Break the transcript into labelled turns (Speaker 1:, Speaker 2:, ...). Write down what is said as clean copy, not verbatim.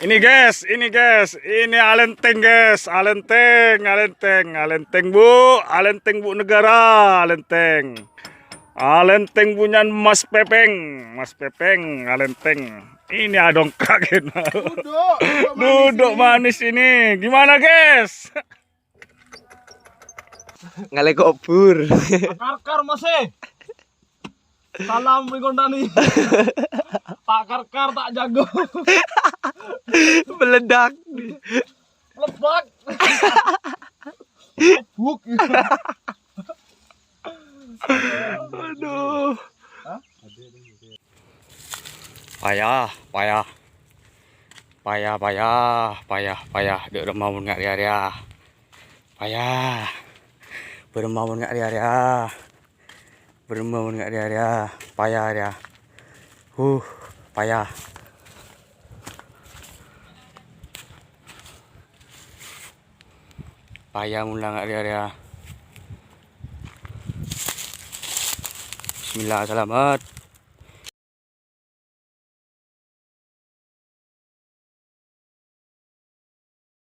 Speaker 1: Ini guys, ini alenteng guys, alenteng bu negara, alenteng punya Mas Pepeng, alenteng. Ini adongkak gitu. Duduk manis ini, gimana guys?
Speaker 2: Ngalek obur.
Speaker 3: Karkar masih. Salam Rigondani. Tak karkar tak jago.
Speaker 2: Meledak.
Speaker 3: Lepak. Buk.
Speaker 2: Aduh.
Speaker 1: Payah. Dia udah mau nggak dia. Payah. Bermaun nggak dia. Bermaun nggak dia. Payah dia. Payah. Payah mula nggak dia. Bismillah, selamat.